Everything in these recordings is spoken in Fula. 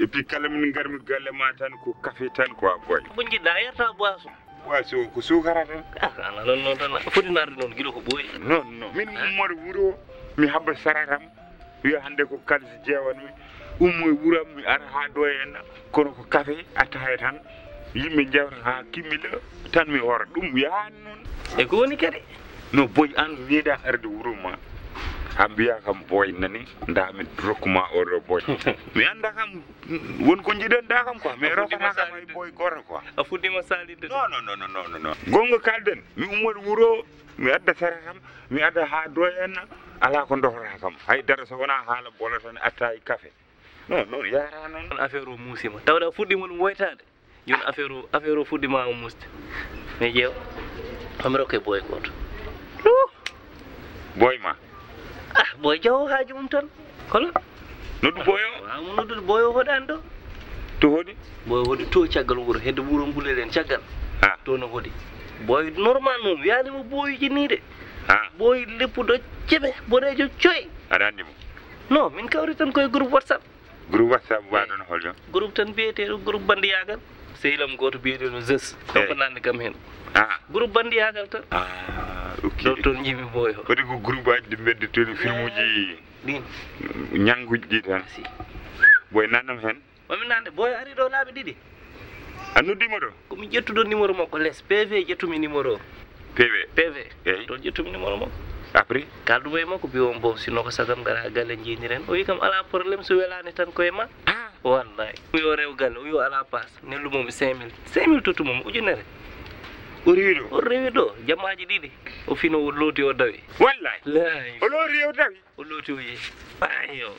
et puis kala min garmi galle ma tan ko café tan quoi boy Buñ gi da yarta boisson. boisson ko sukara tan Ana non tan foti narde non gido ko boy. non min ummor wuro mi habba sararam wiya hande ko kalsi jewanmi ummoy wuram mi ara ha do en kono ko café ataaya tan yimɓe jewta ha kimmila tan mi hora ɗum yaani noon E ko woni kadi. no boy an wiida arde wuro ma ha mbiya kam boy nani ndamin rokkuma oɗo boy mi anda kam won ko jiɗanɗa kam quoi mais rokata kam ay boy goto quoi A fuddima salide. non gonga kalden mi ummoɗo wuro mi adda sara kam mi adda ha do en ala ko dohora kam haydara so wona haala bola tan atta e café non yara noon Affaire o musima. Tawda fuddima dum woytade. Joni affaire o fuddima o muste. Me jeew. Am rokke boy goto. boy ma Boy jaw haaju mum tan. Kolo? noddu boyo Waaw mo noddude boy o hoɗani ɗo. to hoɗi Boy hoɗi to caggal wuro hedde wuro mbulelen caggal. ha To no hoɗi. Boy normal non wiyanimo boyuji ni de. ha Boy leppuɗo ceɓe boɗejo coy. aɗa andi mo Non min kawri tan koye groupe WhatsApp. groupe whatsapp waɗon holjon Groupe tan biyeteɗo groupe bandiyagal. Sehilam goto biyeteɗo Zeus. Ɗon ko nande kam hen. ha Groupe bandiyagal tan. ok Ɗon toon jimi boy o. waɗi ko groupe aji ɗi beddetoni film uji Ɗin. ñanguji ɗi tan Si. boy nannam hen Mami nande boy ari ɗo laaɓi ɗiɗi. a noddima ɗo Komi ƴettuɗo numéro makko less PV ƴettumi numéro o. PV PV. Eyi. Ɗon ƴettumi numéro makko. après Kaldumo e makko biwon bo sinno ko sagam gara ha galle jiiniren. O wi kam ala probléme so welani tan koye ma. ah Wallahi. O wi o rew galle o wi o ala passe. Nellumomi 5000. 5000 tottumomi ujunere. o rewi ɗo O rewi ɗo jammaji ɗiɗi. O fino o looti o dawi. wallahi Layi. o loori o tawi O looti o yehi. Ayo.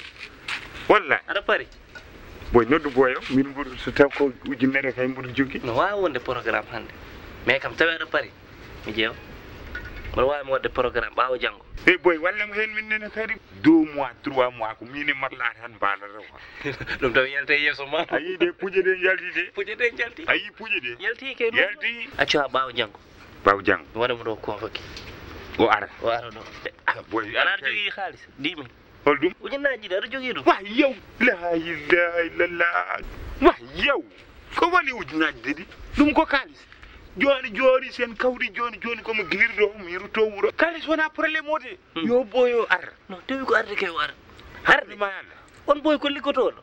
wallahi Aɗa pari? boy noddu boyo min mboɗo so taw ko ujunere kay mboɗo jogui No wawi wonde programme hande. Mais kam tawi aɗa pari. Mi ƴeewa. Mboɗo wawi mi waɗde programme ɓaawo janngo. e boy wallamo hen min nene kadi 2 mois 3 mois ko min e matla tan mbalata quoi Ɗum tawi yalte e yeeso ma. a yii de puƴe ɗe jalti de Puƴe ɗe jalti. a yii puƴe ɗe Yalti kay ɗum. yalti Accu ha ɓaawo janngo. baw jang Mi waɗamo ɗo convoqué. o ara O ara ɗo. boy Aɗa aɗa jogii haalis 10 000. holɗum Ujunnaji ɗi aɗa jogii ɗum. wa yow la ilaha illallah wa yow ko woni ujunaji ɗiɗi ɗum ko kalis joni sen kawri joni komo guirɗo mi rutto wuro kalis wona probléme o de yo boyo ar Non tawi ko arde kay o ara. Harde. ma yalla On boy ko liggotoɗo.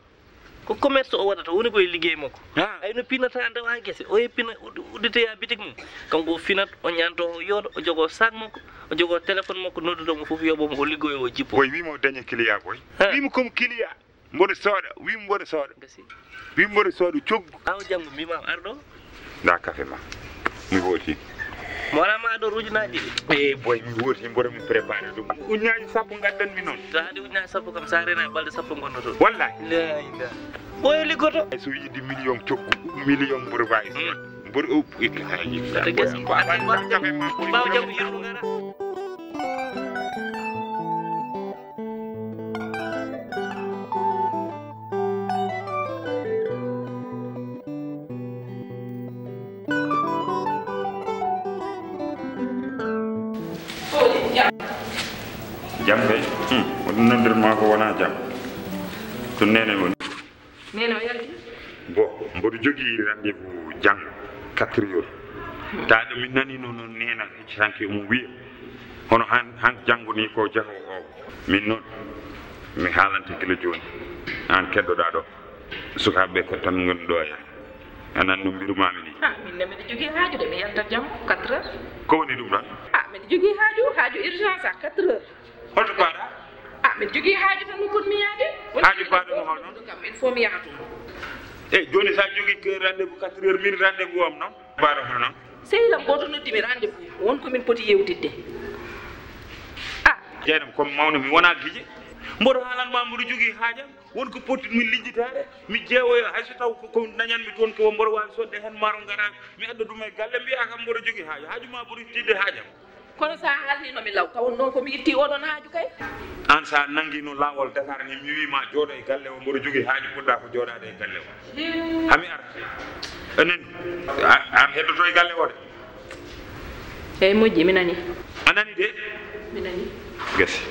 Ko commerce o waɗata woni koye liggey makko. ha Ay no pinata ndewa guese o heppina udditoya bitik mum kanko o finat o ñanto o yooɗo o jogo sac makko o jogo téléphone makko noddudomo fof yoɓomo o liggoyo o jippo boy wimo daña client boy wimo comme client mboɗo sooɗa wimo mboɗo sooɗa gasi wimo mboɗo sooɗa coggu aw janggo mbimam arɗo nda café ma mi wooti mo waɗama ɗo ujunaji ɗiɗi e boy mi wooti mboɗo mi préparé ɗum ujunaji sappo gaddanmi noon so haɗi ujunaji sappo kam sa rena e balɗe sappo gonnoto wallahi la ila ɓoyo liggoto so yiɗi million coggu million mboɗo wawi mboɗo ade gasi café ma ɓaw janggo yirɗu gara jam kay oɗum noddirma ko wona jam to nene woni nene o yalti bon mboɗo jogui rendez-vous janggo 4 heures taɗo min nani noon nena heccitanke omo wiya hono han janggo ni ko jaho o min noon mi haalante gila joni an keddoɗa ɗo sukaɓeɓe ko tan goni ɗo ya anan no mbirumami ni minne mbiɗa jogui haaju de mi yaltat jam 4 heures ko woni ɗum ɗon mbiɗa jogui haaju urgence à 4 heures holto mbaɗa mbiɗa jogui haaju tan no potmi yaade haaju mbaɗo no holnoon kam il faut mi yaha toon eyyi joni sa jogui rendez-vous 4 heures min rendez-vous am noon mbaɗo holnoon sehilam goto noddimi rendez-vous wonko min poti yewtidde jeynam comme mawno mi wona guiƴe mboɗo haalanma mboɗo jogui haajam wonko pottiɗmi lijjitade mi jeewoyo hayso taw ko dañanmi toon ko mboɗo wawi sodde hen maaro gara mi adda ɗum e galle mbiya kam mboɗo jogui haaju ma ɓuuri tidde haajam kono sa haalninomi law tawon noon komi itti oɗon haaju kay an sa nanguino lawol Dakar ni mi wima jooɗo e galle o mboɗo jogui haaju poɗɗa ko jooɗade e galle o hami arta anani an heddoto e galle o de eyyi moƴƴi mi nani a nani de mi nani gasi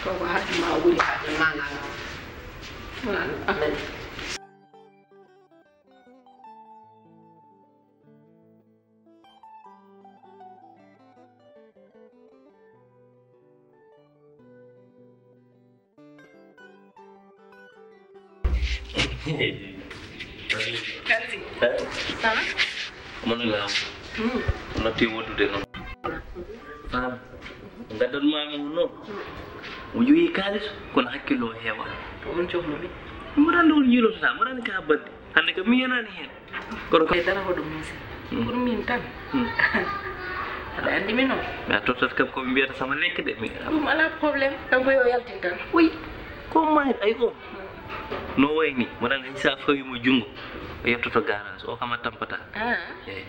to ko haaju ma ɓuuri haaju ma nanga amen. Kalsi. Sana? Mana lah? Nanti waktu deh non. Paham? Enggak ada mama no. Ujui kalis kon hakkilo hewa. On cohlo mi. Muran dul yilo sa, muran ka bad. Hande ka miyana ni hen. Kono ko Dara ho dum misi. Pour min tan. Ada andi mi non. Ya totat kam ko mbiyata sama lekk de mi. Dum ala problème. Tan ko yo yaltin tan. Oui. Ko may ay ko. No way ni, muran hisa fawi mo jungo. Yettoto garage o kama tampata. Eh.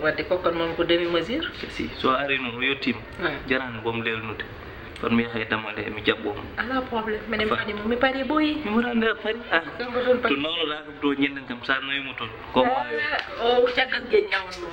Wadde ko kon mon ko demi mesure. Si so ari non yottima. Jaran bom lelnude. Kon mi hay damale mi jabbo. Ala problème menen fadi mo mi pari boyi. Mi murande pari. Kan ko ton To nono la ko do nyenden kam sa noy mo ton. Ko o caggal ge nyawon mo.